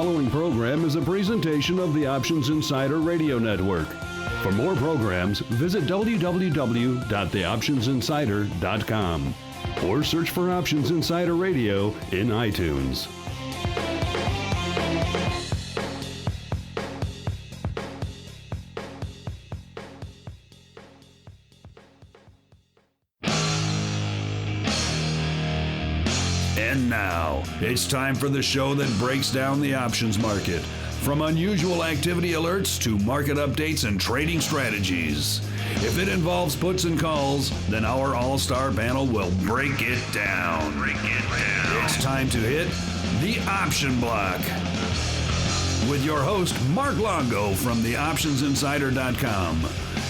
following program is a presentation of the Options Insider Radio Network. For more programs, visit www.theoptionsinsider.com or search for Options Insider Radio in iTunes. And now, it's time for the show that breaks down the options market. From unusual activity alerts to market updates and trading strategies. If it involves puts and calls, then our all-star panel will break it down. It's time to hit the Option Block. With your host, Mark Longo from theoptionsinsider.com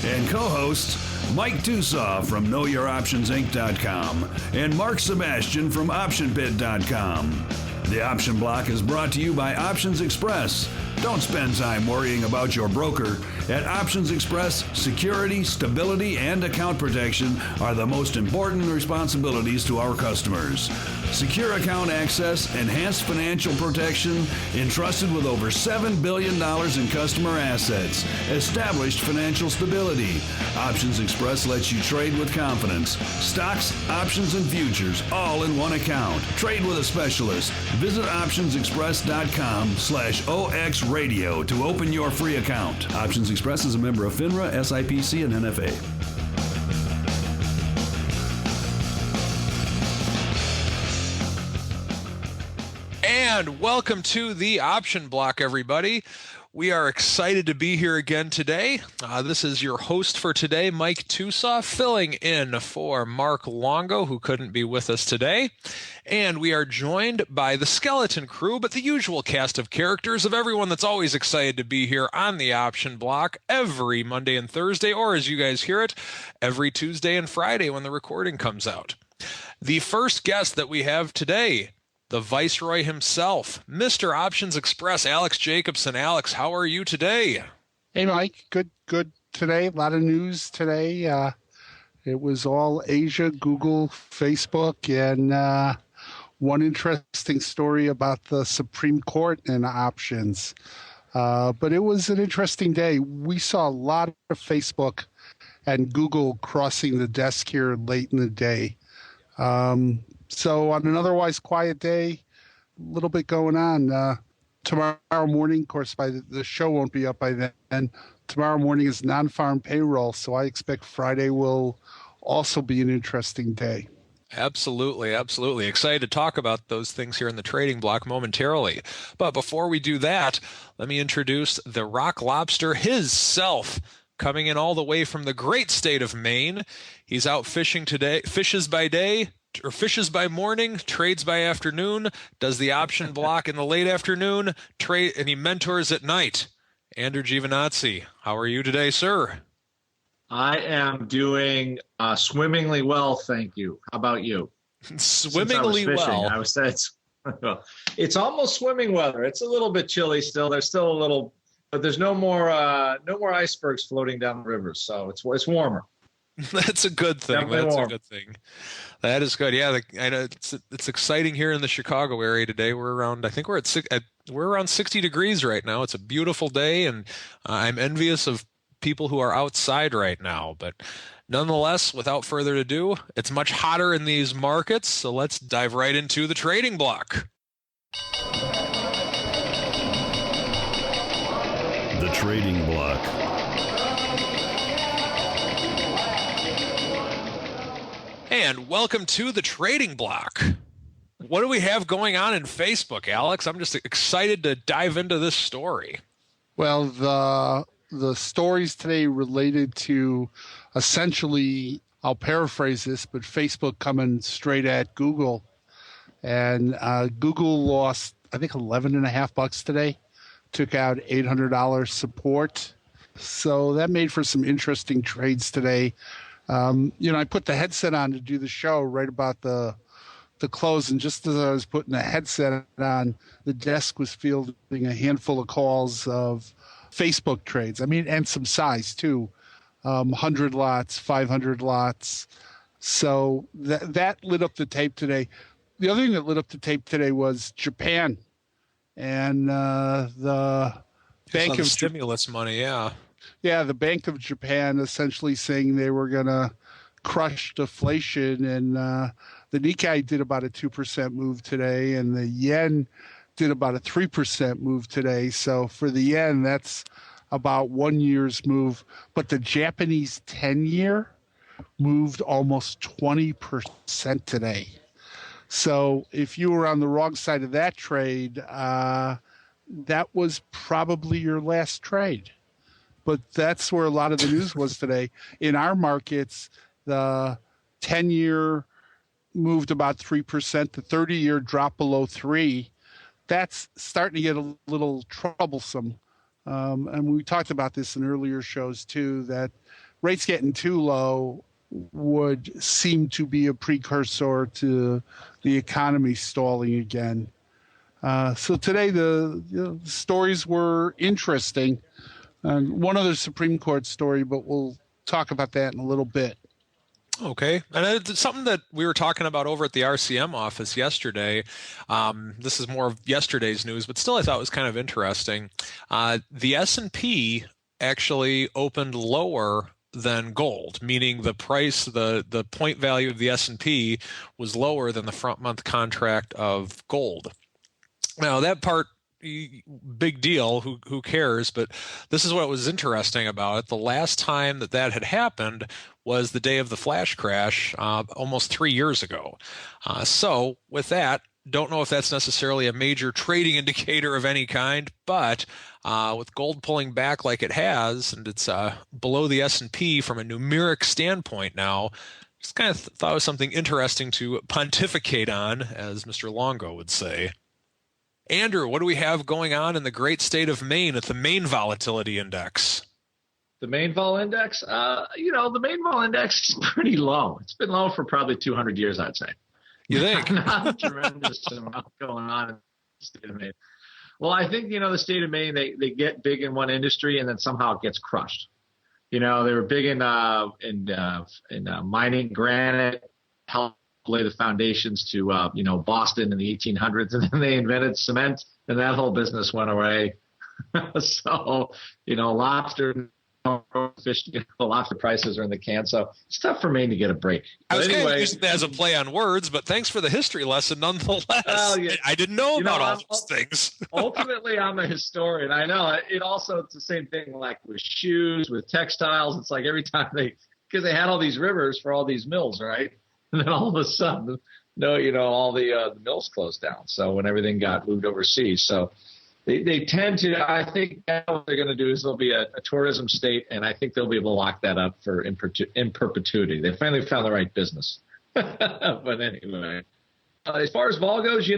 and co-hosts Mike Tosaw from KnowYourOptionsInc.com and Mark Sebastian from OptionPit.com. The Option Block is brought to you by Options Express. Don't spend time worrying about your broker. At Options Express, security, stability, and account protection are the most important responsibilities to our customers. Secure account access, enhanced financial protection, entrusted with over $7 billion in customer assets, established financial stability. Options Express lets you trade with confidence. Stocks, options, and futures, all in one account. Trade with a specialist. Visit optionsexpress.com/OXradio to open your free account. Options Express is a member of FINRA, SIPC, and NFA. And welcome to the Option Block, everybody. We are excited to be here again today. This is your host for today, Mike Tosaw, filling in for Mark Longo, who couldn't be with us today. And we are joined by the skeleton crew, but the usual cast of characters of everyone that's always excited to be here on the Option Block every Monday and Thursday, or as you guys hear it, every Tuesday and Friday when the recording comes out. The first guest that we have today, the Viceroy himself, Mr. Options Express, Alex Jacobson. Alex, how are you today? Hey, Mike. Good today. A lot of news today. It was all Asia, Google, Facebook, and one interesting story about the Supreme Court and options. But it was an interesting day. We saw a lot of Facebook and Google crossing the desk here late in the day. So on an otherwise quiet day, a little bit going on. Tomorrow morning, of course, the show won't be up by then. Tomorrow morning is non-farm payroll, so I expect Friday will also be an interesting day. Absolutely, absolutely. Excited to talk about those things here in the trading block momentarily. But before we do that, let me introduce the Rock Lobster himself, coming in all the way from the great state of Maine. He's out fishing today, fishes by day, or fishes by morning, trades by afternoon, does the Option Block in the late afternoon, and he mentors at night. Andrew Giovinazzi, how are you today, sir? I am doing swimmingly well, thank you. How about you? Swimmingly well. I was it's almost swimming weather. It's a little bit chilly still. There's still a little, but there's no more icebergs floating down the rivers, so it's warmer. That's a good thing. Definitely That's warm. a good thing. That is good. Yeah, I know it's exciting here in the Chicago area today. We're around 60 degrees right now. It's a beautiful day, and I'm envious of people who are outside right now. But nonetheless, without further ado, it's much hotter in these markets, so let's dive right into the trading block. The Trading Block. And welcome to the trading block. What do we have going on in Facebook, Alex? I'm just excited to dive into this story. Well, the stories today related to essentially, I'll paraphrase this, but Facebook coming straight at Google. And Google lost, I think, $11.50 today, took out $800 support. So that made for some interesting trades today. I put the headset on to do the show right about the close, and just as I was putting the headset on, the desk was fielding a handful of calls of Facebook trades. I mean, and some size too, 100 lots, 500 lots. So that lit up the tape today. The other thing that lit up the tape today was Japan and the Bank of stimulus money, yeah. Yeah, the Bank of Japan essentially saying they were going to crush deflation, and the Nikkei did about a 2% move today, and the yen did about a 3% move today. So for the yen, that's about 1 year's move. But the Japanese 10-year moved almost 20% today. So if you were on the wrong side of that trade, that was probably your last trade. But that's where a lot of the news was today. In our markets, the 10-year moved about 3%. The 30-year dropped below 3%. That's starting to get a little troublesome. And we talked about this in earlier shows, too, that rates getting too low would seem to be a precursor to the economy stalling again. So today the stories were interesting. One other Supreme Court story, but we'll talk about that in a little bit. Okay. And it's something that we were talking about over at the RCM office yesterday. This is more of yesterday's news, but still I thought it was kind of interesting. The S&P actually opened lower than gold, meaning the price, the point value of the S&P was lower than the front month contract of gold. Now that part, big deal, who cares? But this is what was interesting about it. The last time that had happened was the day of the flash crash, almost 3 years ago. So with that, don't know if that's necessarily a major trading indicator of any kind, but with gold pulling back like it has, and it's below the S&P from a numeric standpoint now, just kind of thought it was something interesting to pontificate on, as Mr. Longo would say. Andrew, what do we have going on in the great state of Maine at the Maine Volatility Index? The Maine Vol Index, the Maine Vol Index is pretty low. It's been low for probably 200 years, I'd say. You think? Not a tremendous amount going on in the state of Maine. Well, I think, the state of Maine, they get big in one industry and then somehow it gets crushed. They were big in mining, granite, helped lay the foundations to, Boston in the 1800s, and then they invented cement, and that whole business went away. So, lobster, fish, lobster prices are in the can. So it's tough for Maine to get a break. I was kind of using that as a play on words, but thanks for the history lesson nonetheless. Well, yeah. I didn't know about all those things. Ultimately, I'm a historian. I know it's the same thing like with shoes, with textiles. It's like every time because they had all these rivers for all these mills, right? And then all of a sudden, all the mills closed down. So when everything got moved overseas, so they tend to. I think now what they're going to do is there'll be a tourism state, and I think they'll be able to lock that up for in perpetuity. They finally found the right business. But anyway, as far as vol goes,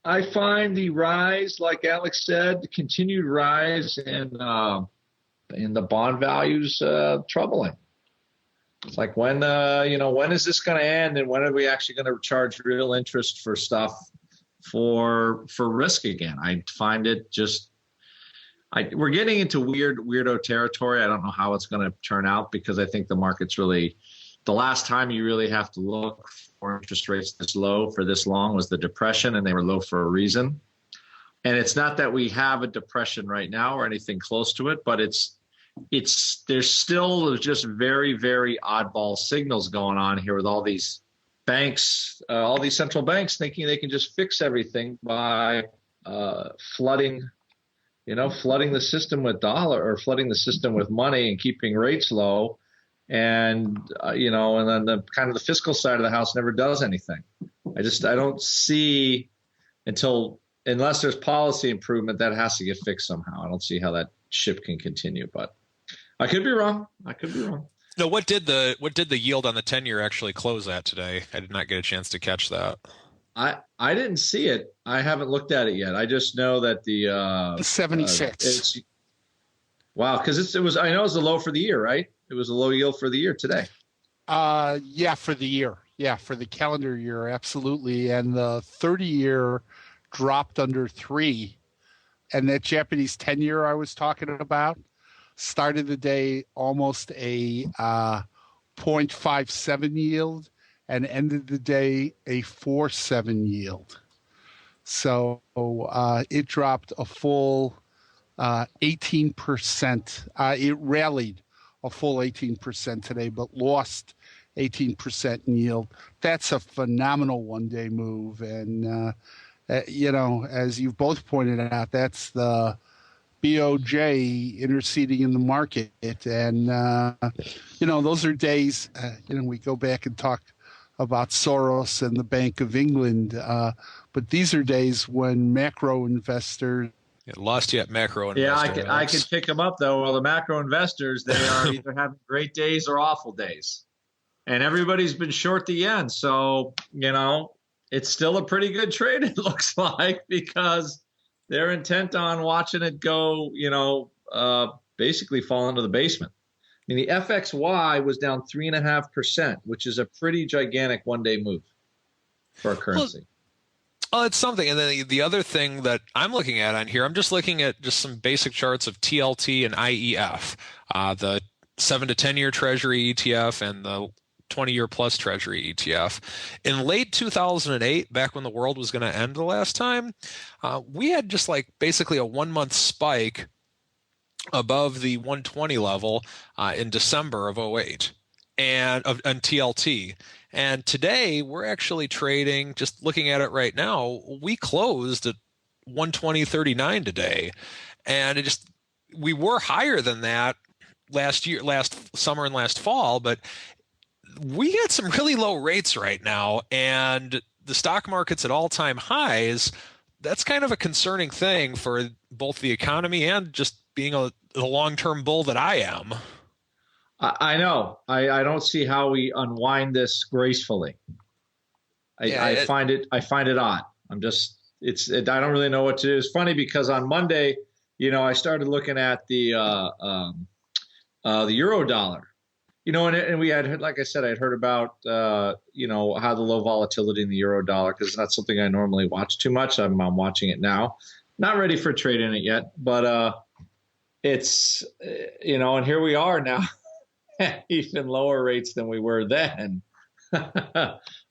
I find the rise, like Alex said, the continued rise in the bond values troubling. It's like when is this going to end, and when are we actually going to charge real interest for stuff for risk again? I find it we're getting into weirdo territory. I don't know how it's going to turn out, because I think the market's really, the last time you really have to look for interest rates this low for this long was the Depression, and they were low for a reason. And it's not that we have a depression right now or anything close to it, but there's still just very, very oddball signals going on here with all these banks, all these central banks thinking they can just fix everything by flooding the system with flooding the system with money and keeping rates low. And, and then the kind of the fiscal side of the house never does anything. I don't see unless there's policy improvement that has to get fixed somehow. I don't see how that ship can continue, but I could be wrong. No, what did the yield on the 10-year actually close at today? I did not get a chance to catch that. I didn't see it. I haven't looked at it yet. I just know that the 76. Wow, because it was. I know it was a low for the year, right? It was a low yield for the year today. Yeah, for the year. Yeah, for the calendar year, absolutely. And the 30-year dropped under 3, and that Japanese 10-year I was talking about started the day almost a 0.57 yield and ended the day a 4.7 yield. So it dropped a full 18%. It rallied a full 18% today, but lost 18% in yield. That's a phenomenal one-day move. And, as you've both pointed out, that's the BOJ interceding in the market. And, those are days, we go back and talk about Soros and the Bank of England. But these are days when macro investors. Lost yet macro investors. Yeah, I could pick them up, though. Well, the macro investors, they are either having great days or awful days. And everybody's been short the yen. So, it's still a pretty good trade, it looks like, because they're intent on watching it go, basically fall into the basement. I mean, the FXY was down 3.5%, which is a pretty gigantic one-day move for a currency. Well, it's something. And then the other thing that I'm looking at on here, I'm just looking at just some basic charts of TLT and IEF, the 7 to 10-year Treasury ETF and the 20-year plus Treasury ETF. In late 2008, back when the world was going to end the last time, we had just like basically a 1-month spike above the 120 level in December of 08 and TLT. And today we're actually trading, just looking at it right now, we closed at 120.39 today. And we were higher than that last summer and last fall, but we got some really low rates right now, and the stock market's at all-time highs. That's kind of a concerning thing for both the economy and just being the long-term bull that I am. I know. I don't see how we unwind this gracefully. I find it odd. I don't really know what to do. It's funny because on Monday, I started looking at the euro dollar. And we had, like I said, I'd heard about, how the low volatility in the euro dollar, because it's not something I normally watch too much. I'm watching it now. Not ready for a trade in it yet, but it's, and here we are now, even lower rates than we were then.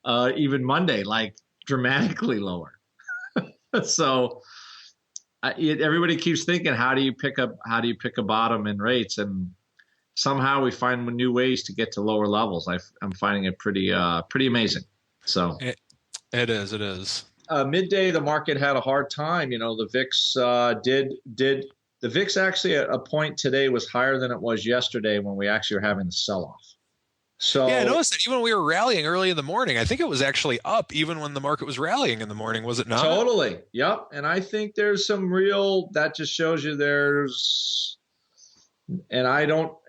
Even Monday, like dramatically lower. So everybody keeps thinking, how do you pick a bottom in rates? And somehow we find new ways to get to lower levels. I'm finding it pretty amazing. So it is. Midday, the market had a hard time. The VIX the VIX actually at a point today was higher than it was yesterday when we actually were having the sell-off. So yeah, I noticed that even when we were rallying early in the morning, I think it was actually up even when the market was rallying in the morning, was it not? Totally. Yep. And I think there's some that just shows you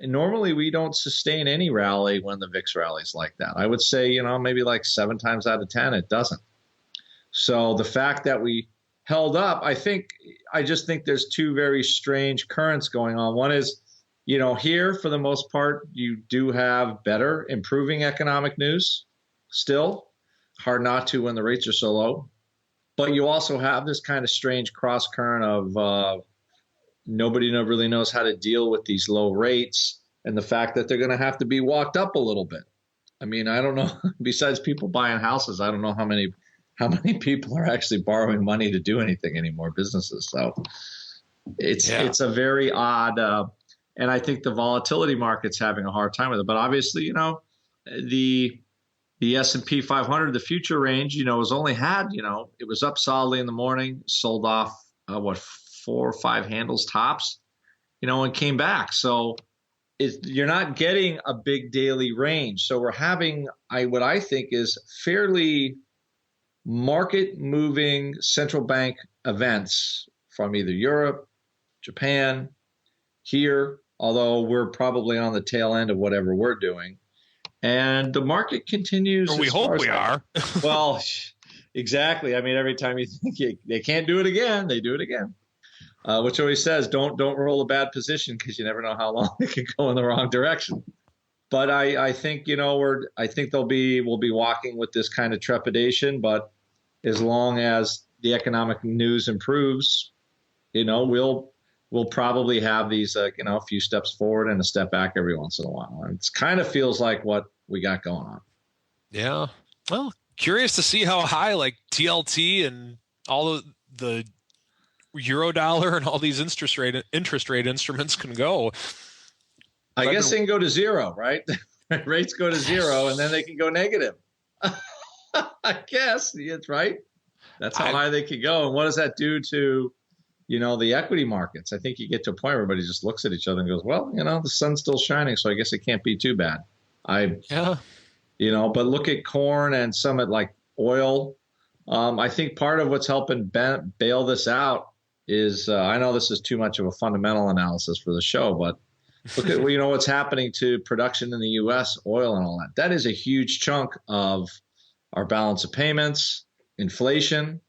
normally we don't sustain any rally when the VIX rallies like that. I would say, maybe like 7 times out of 10, it doesn't. So the fact that we held up, I just think there's two very strange currents going on. One is, here for the most part, you do have better, improving economic news still. Hard not to when the rates are so low. But you also have this kind of strange cross current of nobody really knows how to deal with these low rates and the fact that they're going to have to be walked up a little bit. I mean, I don't know. Besides people buying houses, I don't know how many people are actually borrowing money to do anything anymore, businesses. So it's a very odd, and I think the volatility market's having a hard time with it. But obviously, the S&P 500, the future range, was only had, it was up solidly in the morning, sold off 4 or 5 handles tops, and came back. So you're not getting a big daily range. So we're having what I think is fairly market moving central bank events from either Europe, Japan, here, although we're probably on the tail end of whatever we're doing. And the market continues. Or we hope we are. Well, exactly. I mean, every time you think they can't do it again, they do it again. Which always says, don't roll a bad position because you never know how long it can go in the wrong direction. But I think, I think we'll be walking with this kind of trepidation. But as long as the economic news improves, we'll probably have these, a few steps forward and a step back every once in a while. And it kind of feels like what we got going on. Yeah. Well, curious to see how high like TLT and all the euro dollar and all these interest rate instruments can go. I guess they can go to zero, right? Rates go to zero, and then they can go negative. I guess it's right. That's how high they could go. And what does that do to, the equity markets? I think you get to a point where everybody just looks at each other and goes, well, the sun's still shining, so I guess it can't be too bad. But look at corn and some at like oil. I think part of what's helping bail this out is, I know this is too much of a fundamental analysis for the show, but look at what's happening to production in the U.S., oil and all that. That is a huge chunk of our balance of payments, inflation.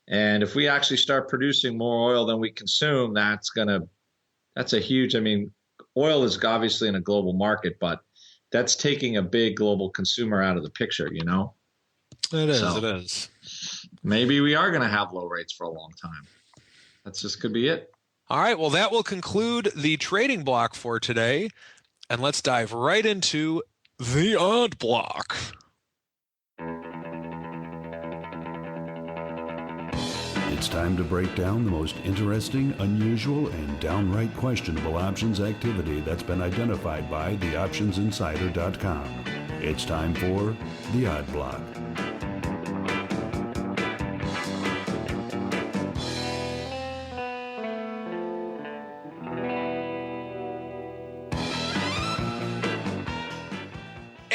And if we actually start producing more oil than we consume, that's a huge, oil is obviously in a global market, but that's taking a big global consumer out of the picture, It is. Maybe we are going to have low rates for a long time. That's just could be it. All right. Well, that will conclude the trading block for today. And let's dive right into the odd block. It's time to break down the most interesting, unusual, and downright questionable options activity that's been identified by theoptionsinsider.com. It's time for the odd block.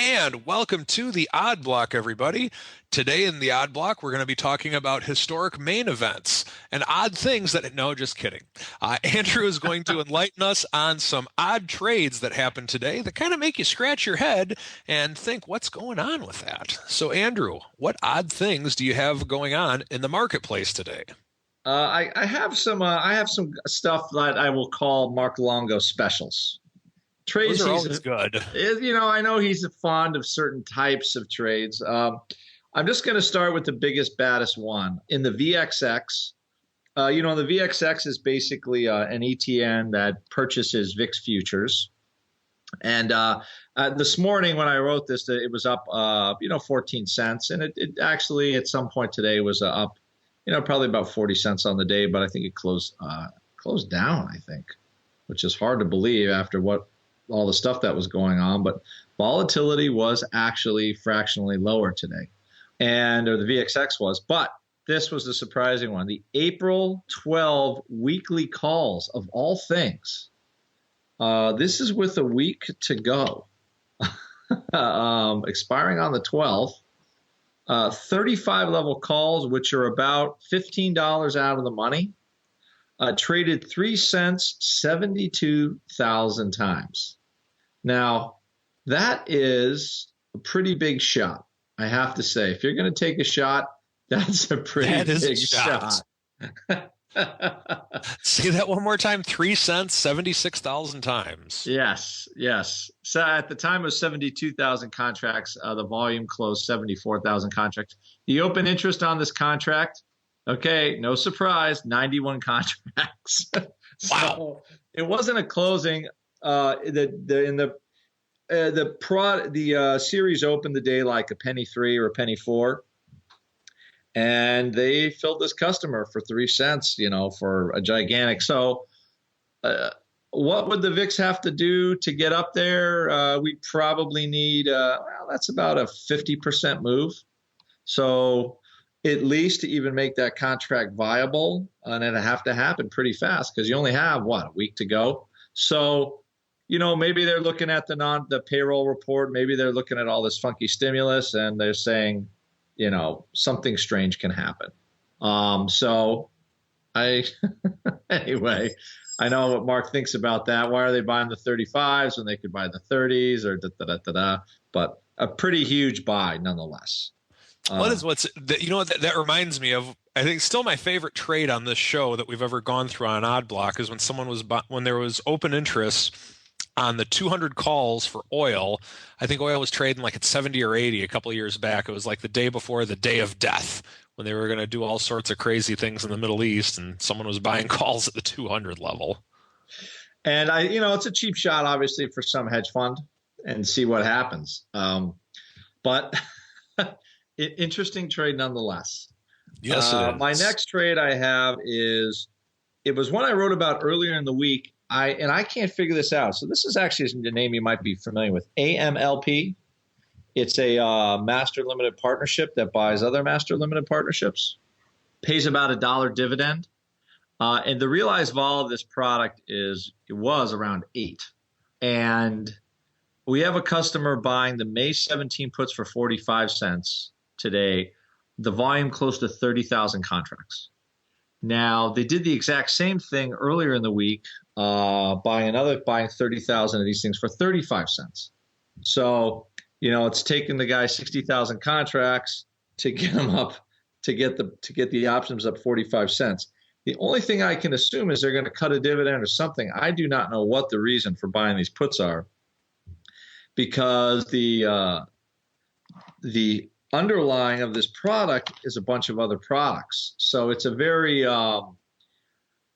And welcome to the Odd Block, everybody. Today in the Odd Block, we're going to be talking about historic main events and odd things that, no, just kidding. Andrew is going to enlighten us on some odd trades that happened today that kind of make you scratch your head and think, what's going on with that? So, Andrew, what odd things do you have going on in the marketplace today? I have some stuff that I will call Mark Longo specials. Trades Those are always good. I know he's fond of certain types of trades. I'm just going to start with the biggest, baddest one in the VXX. The VXX is basically an ETN that purchases VIX futures. And this morning when I wrote this, it was up, 14 cents. And it actually at some point today was up, probably about 40 cents on the day. But I think it closed down, I think, which is hard to believe after all the stuff that was going on, but volatility was actually fractionally lower today, or the VXX was. But this was the surprising one. The April 12 weekly calls of all things. This is with a week to go, expiring on the 12th. 35 level calls, which are about $15 out of the money, traded 3 cents 72,000 times. Now, that is a pretty big shot, I have to say. If you're going to take a shot, that's a pretty big shot. Say that one more time. 3 cents, 76,000 times. Yes. So at the time of 72,000 contracts, the volume closed 74,000 contracts. The open interest on this contract, okay, no surprise, 91 contracts. Wow. So it wasn't a closing. The series opened the day like a penny 3 or a penny 4, and they filled this customer for 3 cents, for a gigantic. So, what would the VIX have to do to get up there? We probably need, that's about a 50% move. So, at least to even make that contract viable, and it'd have to happen pretty fast because you only have a week to go. So, maybe they're looking at the payroll report. Maybe they're looking at all this funky stimulus and they're saying, something strange can happen. Anyway, I know what Mark thinks about that. Why are they buying the 35s when they could buy the 30s or but a pretty huge buy nonetheless. That reminds me of, I think still my favorite trade on this show that we've ever gone through on Odd Block is when there was open interest on the 200 calls for oil. I think oil was trading like at 70 or 80 a couple of years back. It was like the day before the day of death when they were going to do all sorts of crazy things in the Middle East, and someone was buying calls at the 200 level. And it's a cheap shot, obviously, for some hedge fund and see what happens. But interesting trade nonetheless. Yes, it is. My next trade I have it was one I wrote about earlier in the week. I can't figure this out. So this is actually a name you might be familiar with, AMLP. It's a master limited partnership that buys other master limited partnerships, pays about $1 dividend. And the realized vol of this product was around 8. And we have a customer buying the May 17 puts for 45 cents today, the volume close to 30,000 contracts. Now, they did the exact same thing earlier in the week, buying 30,000 of these things for 35 cents. So, it's taken the guy 60,000 contracts to get them up, to get the options up 45 cents. The only thing I can assume is they're going to cut a dividend or something. I do not know what the reason for buying these puts are, because the underlying of this product is a bunch of other products. So it's it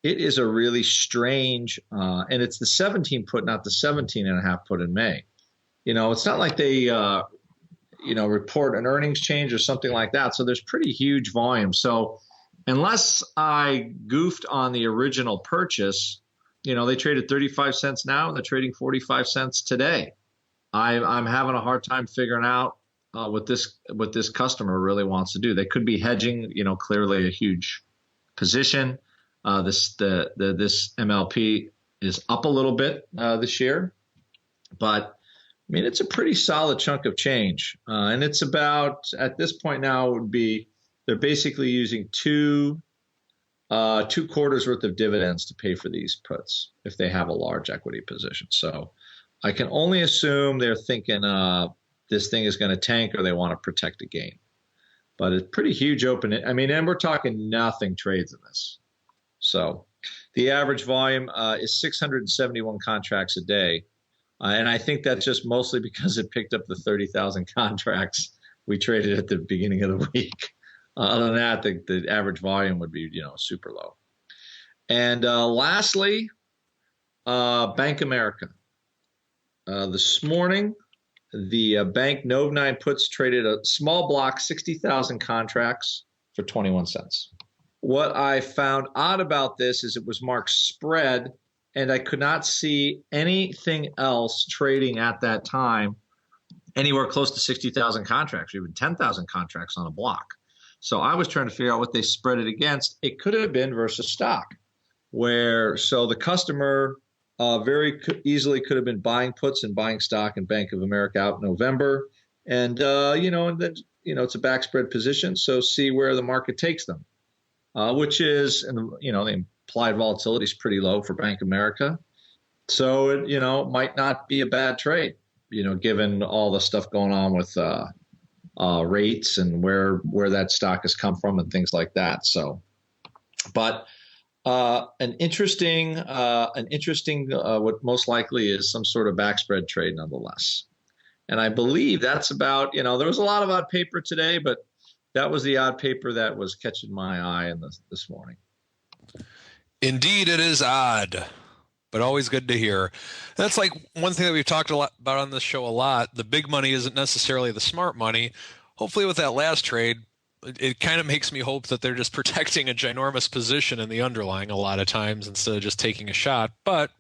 is a really strange, and it's the 17 put, not the 17.5 put in May. It's not like they, report an earnings change or something like that. So there's pretty huge volume. So unless I goofed on the original purchase, they traded 35 cents now and they're trading 45 cents today. I'm having a hard time figuring out what this customer really wants to do. They could be hedging, clearly a huge position. This MLP is up a little bit this year, but I mean, it's a pretty solid chunk of change. And it's about, at this point now, they're basically using two quarters worth of dividends to pay for these puts if they have a large equity position. So I can only assume they're thinking this thing is going to tank or they want to protect a gain. But it's pretty huge open. I mean, and we're talking nothing trades in this. So the average volume is 671 contracts a day. And I think that's just mostly because it picked up the 30,000 contracts we traded at the beginning of the week. Other than that, the average volume would be, super low. And lastly, Bank of America. This morning, the bank Nov 9 puts traded a small block, 60,000 contracts for 21 cents. What I found odd about this is it was marked spread, and I could not see anything else trading at that time anywhere close to 60,000 contracts, or even 10,000 contracts on a block. So I was trying to figure out what they spread it against. It could have been versus stock, so the customer very easily could have been buying puts and buying stock in Bank of America out in November. And, and then, it's a back spread position. So see where the market takes them, which is, the implied volatility is pretty low for Bank of America. So it, might not be a bad trade, given all the stuff going on with rates and where that stock has come from and things like that. So, but an interesting, what most likely is some sort of back spread trade nonetheless. And I believe that's about, there was a lot of odd paper today, but that was the odd paper that was catching my eye this morning. Indeed, it is odd, but always good to hear. That's like one thing that we've talked about on this show a lot. The big money isn't necessarily the smart money. Hopefully with that last trade, it kind of makes me hope that they're just protecting a ginormous position in the underlying a lot of times instead of just taking a shot. But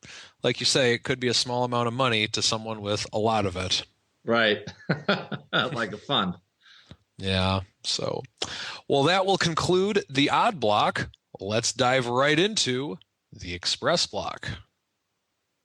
like you say, it could be a small amount of money to someone with a lot of it. Right. Like a fund. Yeah. So, well, that will conclude the odd block. Let's dive right into the Xpress Block.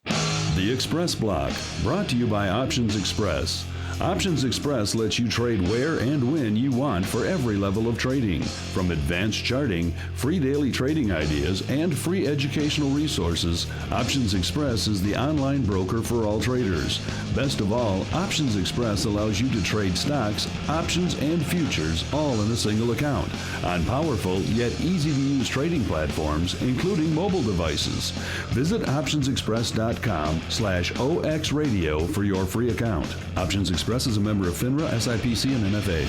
The Xpress Block, brought to you by Options Express. Options Express lets you trade where and when you want for every level of trading. From advanced charting, free daily trading ideas, and free educational resources, Options Express is the online broker for all traders. Best of all, Options Express allows you to trade stocks, options, and futures all in a single account on powerful yet easy-to-use trading platforms, including mobile devices. Visit optionsexpress.com/OXradio for your free account. Options Express is a member of FINRA, SIPC, and NFA.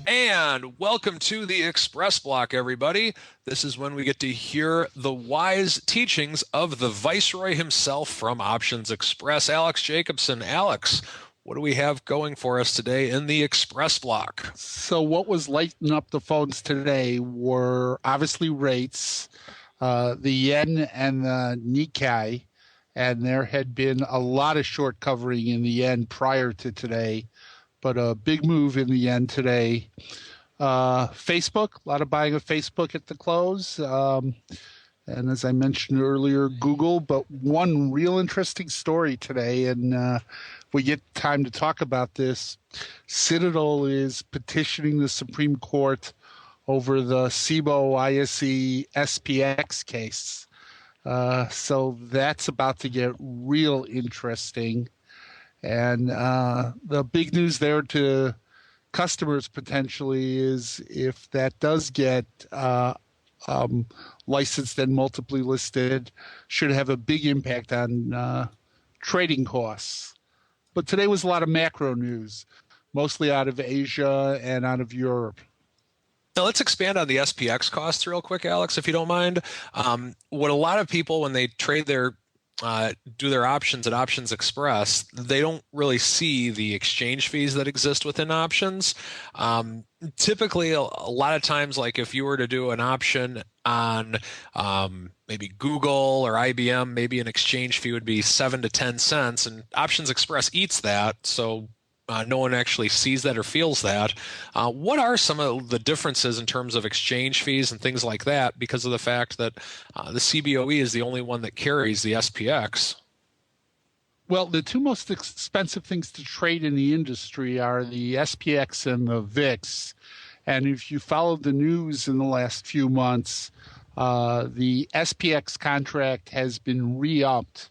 And welcome to the Xpress Block, everybody. This is when we get to hear the wise teachings of the Viceroy himself from Options Express, Alex Jacobson. Alex, what do we have going for us today in the Xpress Block? So what was lighting up the phones today were obviously rates, the yen and the Nikkei, and there had been a lot of short covering in the yen prior to today, but a big move in the yen today. Facebook, a lot of buying of Facebook at the close. And as I mentioned earlier, Google. But one real interesting story today, and if we get time to talk about this, Citadel is petitioning the Supreme Court over the CBOE SPX case. So that's about to get real interesting. And the big news there to customers potentially is if that does get licensed and multiply listed, should have a big impact on trading costs. But today was a lot of macro news, mostly out of Asia and out of Europe. Now let's expand on the SPX costs real quick, Alex, if you don't mind. What a lot of people, when they trade their do their options at Options Express, they don't really see the exchange fees that exist within options. Typically, a lot of times, like if you were to do an option on maybe Google or IBM, maybe an exchange fee would be 7 to 10 cents, and Options Express eats that, so no one actually sees that or feels that. What are some of the differences in terms of exchange fees and things like that because of the fact that the CBOE is the only one that carries the SPX? Well, the two most expensive things to trade in the industry are the SPX and the VIX. And if you followed the news in the last few months, the SPX contract has been re-upped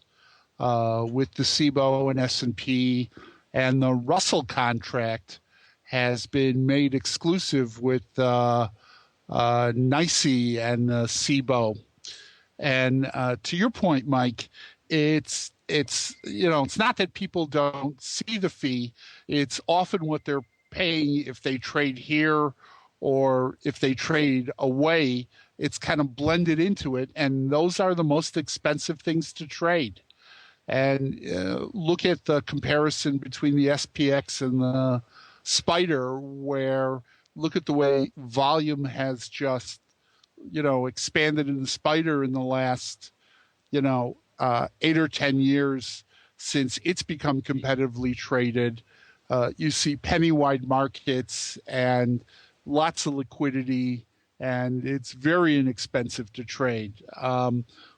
with the CBOE and S&P, and the Russell contract has been made exclusive with NYSE and the CBOE. And to your point, Mike, it's not that people don't see the fee. It's often what they're paying if they trade here or if they trade away. It's kind of blended into it, and those are the most expensive things to trade. And look at the comparison between the SPX and the Spider, where look at the way volume has just, expanded in the Spider in the last, 8 or 10 years since it's become competitively traded. You see penny-wide markets and lots of liquidity, and it's very inexpensive to trade.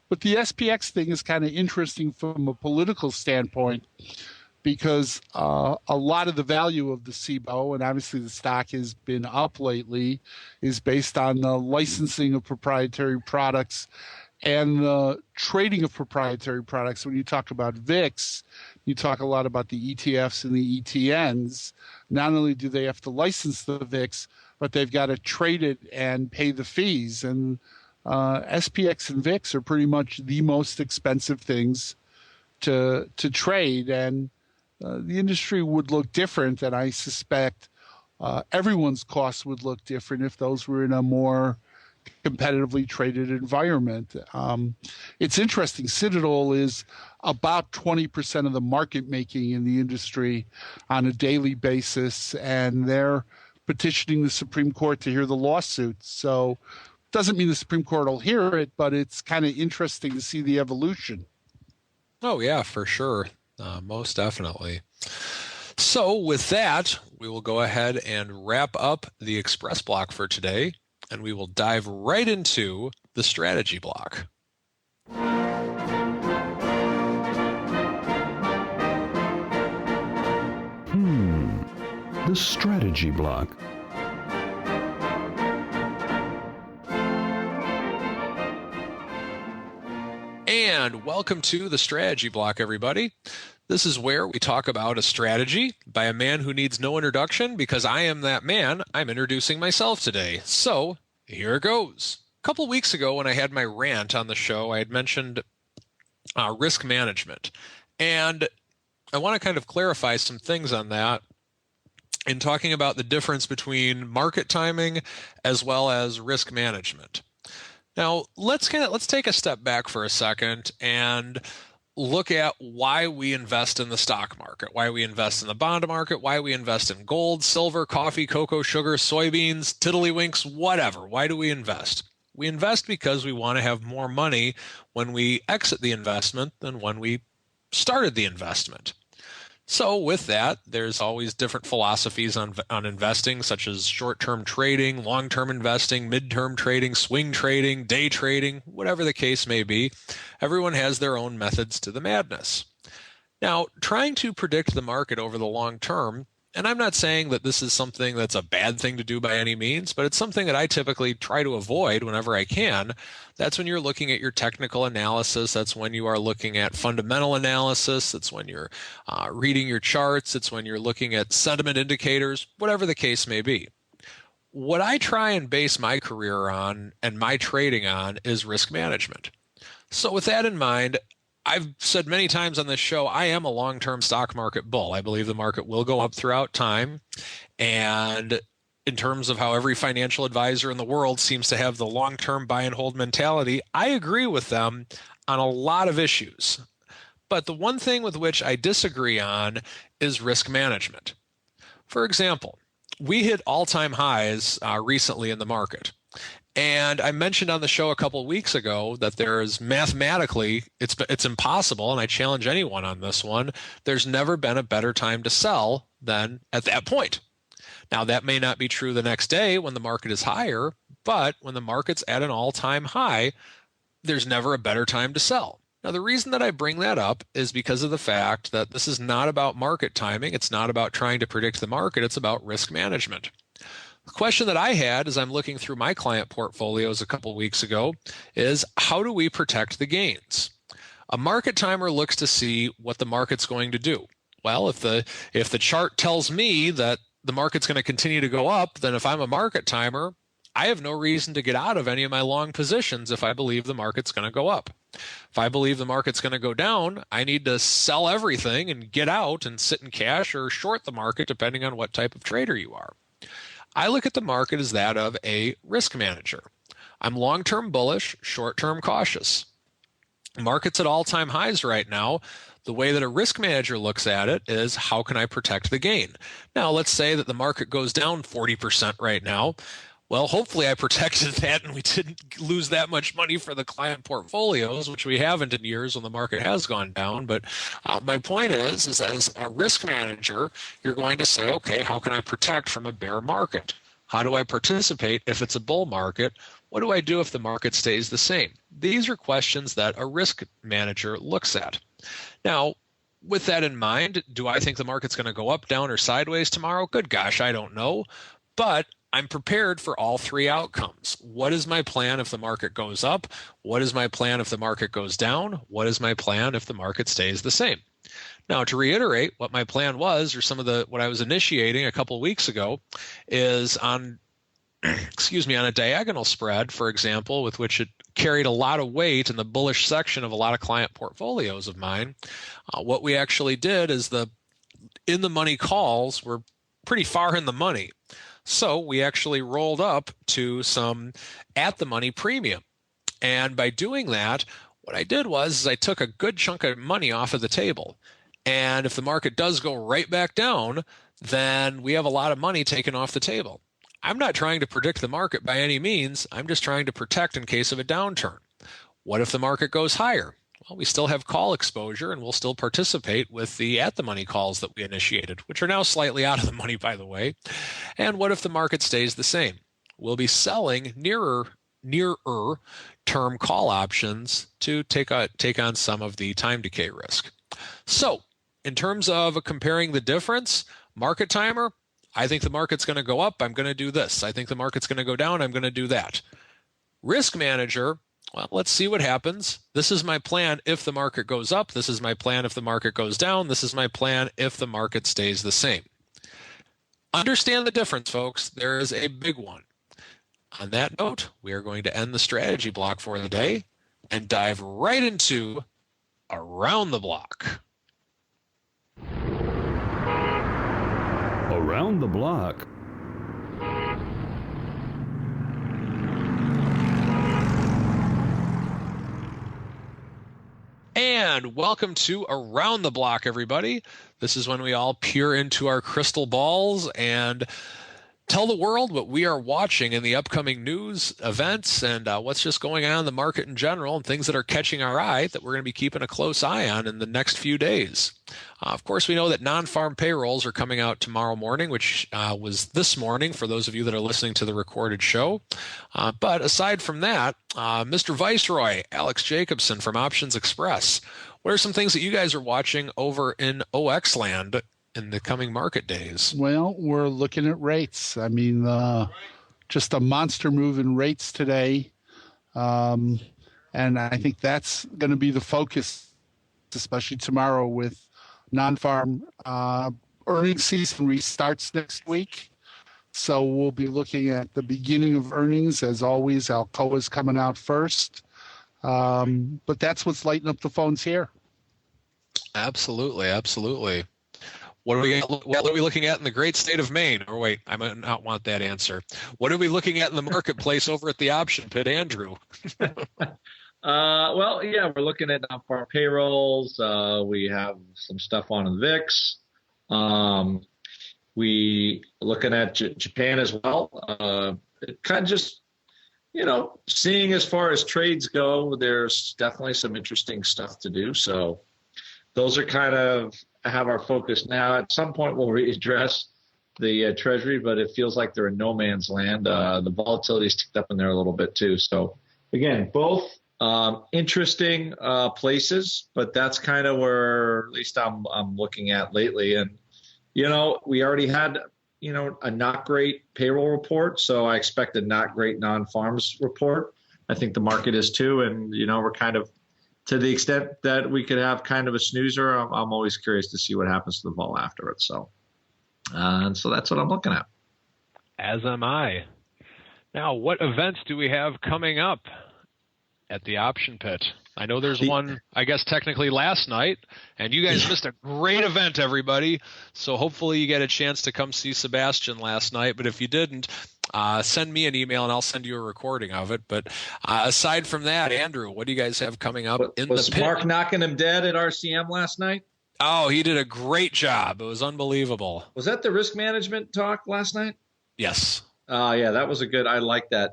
But the SPX thing is kind of interesting from a political standpoint because a lot of the value of the CBOE, and obviously the stock has been up lately, is based on the licensing of proprietary products and the trading of proprietary products. When you talk about VIX, you talk a lot about the ETFs and the ETNs. Not only do they have to license the VIX, but they've got to trade it and pay the fees. And SPX and VIX are pretty much the most expensive things to trade, and the industry would look different, and I suspect everyone's costs would look different if those were in a more competitively traded environment. It's interesting. Citadel is about 20% of the market making in the industry on a daily basis, and they're petitioning the Supreme Court to hear the lawsuit. So doesn't mean the Supreme Court will hear it, but it's kind of interesting to see the evolution. Oh, yeah, for sure. Most definitely. So with that, we will go ahead and wrap up the Xpress Block for today, and we will dive right into the strategy block. The strategy block. And welcome to the strategy block, everybody. This is where we talk about a strategy by a man who needs no introduction because I am that man. I'm introducing myself today. So here it goes. A couple weeks ago when I had my rant on the show, I had mentioned risk management. And I want to kind of clarify some things on that in talking about the difference between market timing as well as risk management. Now, let's take a step back for a second and look at why we invest in the stock market, why we invest in the bond market, why we invest in gold, silver, coffee, cocoa, sugar, soybeans, tiddlywinks, whatever. Why do we invest? We invest because we want to have more money when we exit the investment than when we started the investment. So with that, there's always different philosophies on investing, such as short-term trading, long-term investing, mid-term trading, swing trading, day trading, whatever the case may be. Everyone has their own methods to the madness. Now, trying to predict the market over the long term, and I'm not saying that this is something that's a bad thing to do by any means, but it's something that I typically try to avoid whenever I can. That's when you're looking at your technical analysis. That's when you are looking at fundamental analysis. That's when you're reading your charts. It's when you're looking at sentiment indicators, whatever the case may be. What I try and base my career on and my trading on is risk management. So with that in mind, I've said many times on this show, I am a long-term stock market bull. I believe the market will go up throughout time. And in terms of how every financial advisor in the world seems to have the long-term buy and hold mentality, I agree with them on a lot of issues. But the one thing with which I disagree on is risk management. For example, we hit all-time highs recently in the market. And I mentioned on the show a couple of weeks ago that there is mathematically, it's impossible, and I challenge anyone on this one, there's never been a better time to sell than at that point. Now, that may not be true the next day when the market is higher, but when the market's at an all-time high, there's never a better time to sell. Now, the reason that I bring that up is because of the fact that this is not about market timing. It's not about trying to predict the market. It's about risk management. The question that I had as I'm looking through my client portfolios a couple weeks ago is, how do we protect the gains? A market timer looks to see what the market's going to do. Well, if the chart tells me that the market's going to continue to go up, then if I'm a market timer, I have no reason to get out of any of my long positions if I believe the market's going to go up. If I believe the market's going to go down, I need to sell everything and get out and sit in cash or short the market, depending on what type of trader you are. I look at the market as that of a risk manager. I'm long-term bullish, short-term cautious. Market's at all-time highs right now. The way that a risk manager looks at it is, how can I protect the gain? Now, let's say that the market goes down 40% right now. Well, hopefully I protected that and we didn't lose that much money for the client portfolios, which we haven't in years when the market has gone down. But my point is as a risk manager, you're going to say, okay, how can I protect from a bear market? How do I participate if it's a bull market? What do I do if the market stays the same? These are questions that a risk manager looks at. Now, with that in mind, do I think the market's going to go up, down, or sideways tomorrow? Good gosh, I don't know. But I'm prepared for all three outcomes. What is my plan if the market goes up? What is my plan if the market goes down? What is my plan if the market stays the same? Now, to reiterate what my plan was, or some of what I was initiating a couple of weeks ago, is on a diagonal spread, for example, with which it carried a lot of weight in the bullish section of a lot of client portfolios of mine. What we actually did is the in the money calls were pretty far in the money. So we actually rolled up to some at the money premium. And by doing that, what I did was I took a good chunk of money off of the table. And if the market does go right back down, then we have a lot of money taken off the table. I'm not trying to predict the market by any means. I'm just trying to protect in case of a downturn. What if the market goes higher? Well, we still have call exposure and we'll still participate with the at the money calls that we initiated, which are now slightly out of the money, by the way. And what if the market stays the same? We'll be selling nearer term call options to take on some of the time decay risk. So in terms of comparing the difference, market timer, I think the market's going to go up, I'm going to do this. I think the market's going to go down, I'm going to do that. Risk manager, well, let's see what happens. This is my plan if the market goes up. This is my plan if the market goes down. This is my plan if the market stays the same. Understand the difference, folks. There is a big one. On that note, we are going to end the strategy block for the day and dive right into Around the Block. Around the Block. And And welcome to Around the Block, everybody. This is when we all peer into our crystal balls and tell the world what we are watching in the upcoming news, events, and what's just going on in the market in general, and things that are catching our eye that we're going to be keeping a close eye on in the next few days. Of course, we know that non-farm payrolls are coming out tomorrow morning, which was this morning for those of you that are listening to the recorded show. But aside from that, Mr. Viceroy, Alex Jacobson from Options Express, what are some things that you guys are watching over in OX land in the coming market days? Well, we're looking at rates. I mean, just a monster move in rates today. And I think that's going to be the focus, especially tomorrow with non-farm earnings season restarts next week. So we'll be looking at the beginning of earnings. As always, Alcoa's coming out first. But that's what's lighting up the phones here. Absolutely, absolutely. What are we looking at in the great state of Maine? Or wait, I might not want that answer. What are we looking at in the marketplace over at the option pit, Andrew? Well, yeah, we're looking at non-farm payrolls. We have some stuff on the VIX. We looking at Japan as well. Kind of just, seeing as far as trades go, there's definitely some interesting stuff to do. So those are kind of have our focus now. At some point, we'll readdress the Treasury, but it feels like they're in no man's land. The volatility's ticked up in there a little bit too. So again, both interesting places, but that's kind of where at least I'm looking at lately. And we already had a not great payroll report, so I expect a not great non-farms report. I think the market is too, and we're kind of, to the extent that we could have kind of a snoozer, I'm always curious to see what happens to the vol after it. So, and so that's what I'm looking at. As am I. Now, what events do we have coming up at the option pit? I know there's one, I guess, technically last night, and you guys missed a great event, everybody. So hopefully you get a chance to come see Sebastian last night. But if you didn't, send me an email and I'll send you a recording of it. But aside from that, Andrew, what do you guys have coming up in the pit? Was Mark knocking him dead at RCM last night? Oh, he did a great job. It was unbelievable. Was that the risk management talk last night? Yes. Yeah, that was I like that.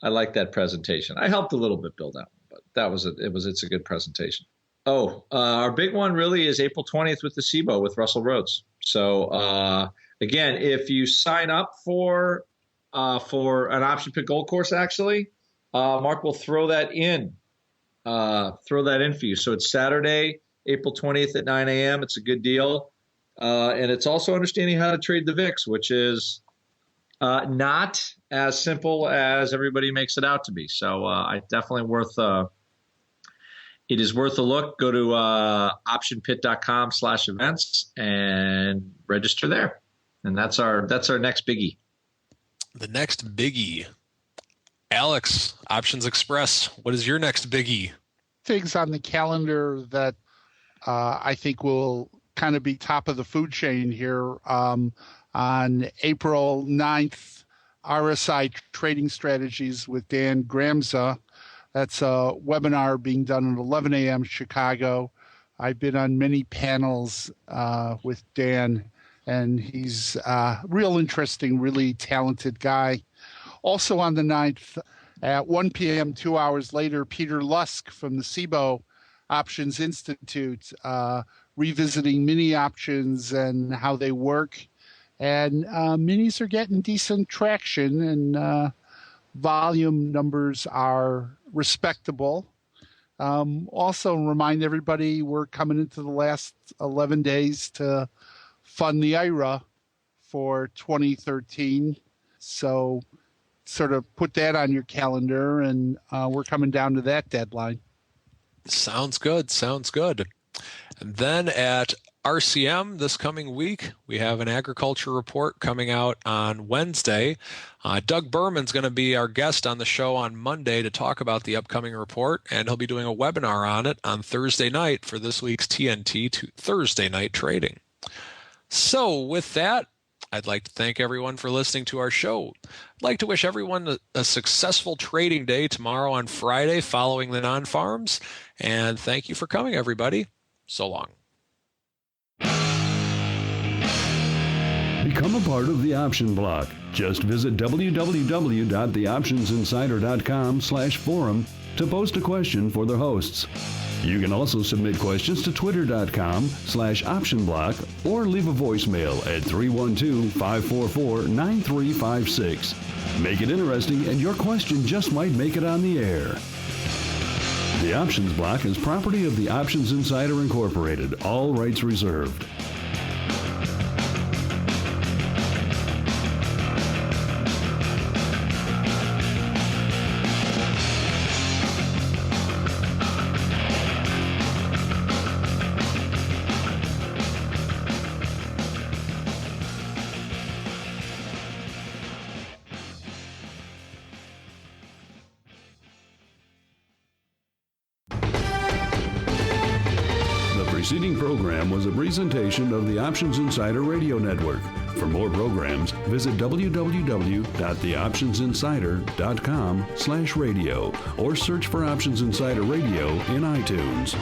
I like that presentation. I helped a little bit build out, but it's a good presentation. Oh, our big one really is April 20th with the CBOE with Russell Rhodes. So again, if you sign up for an option pit gold course, actually, Mark will throw that in for you. So it's Saturday, April 20th at 9 a.m. It's a good deal. And it's also understanding how to trade the VIX, which is not as simple as everybody makes it out to be. So I definitely it is worth a look. Go to optionpit.com/events and register there. And that's our next biggie. The next biggie. Alex, Options Express, what is your next biggie? Things on the calendar that I think will kind of be top of the food chain here. On April 9th, RSI Trading Strategies with Dan Gramza. That's a webinar being done at 11 a.m. Chicago. I've been on many panels with Dan, and he's real interesting, really talented guy. Also on the 9th, at 1 p.m., 2 hours later, Peter Lusk from the CBOE Options Institute, revisiting mini options and how they work. And minis are getting decent traction, and volume numbers are respectable. Also, remind everybody we're coming into the last 11 days to fund the IRA for 2013. So sort of put that on your calendar, and we're coming down to that deadline. Sounds good. Sounds good. And then at RCM this coming week, we have an agriculture report coming out on Wednesday. Doug Berman's going to be our guest on the show on Monday to talk about the upcoming report, and he'll be doing a webinar on it on Thursday night for this week's TNT Thursday night trading. So with that, I'd like to thank everyone for listening to our show. I'd like to wish everyone a successful trading day tomorrow on Friday following the non-farms. And thank you for coming, everybody. So long. Become a part of the Option Block. Just visit www.theoptionsinsider.com/forum to post a question for the hosts. You can also submit questions to twitter.com/optionblock or leave a voicemail at 312-544-9356. Make it interesting and your question just might make it on the air. The Options Block is property of the Options Insider Incorporated. All rights reserved. The preceding program was a presentation of the Options Insider Radio Network. For more programs, visit www.theoptionsinsider.com/radio or search for Options Insider Radio in iTunes.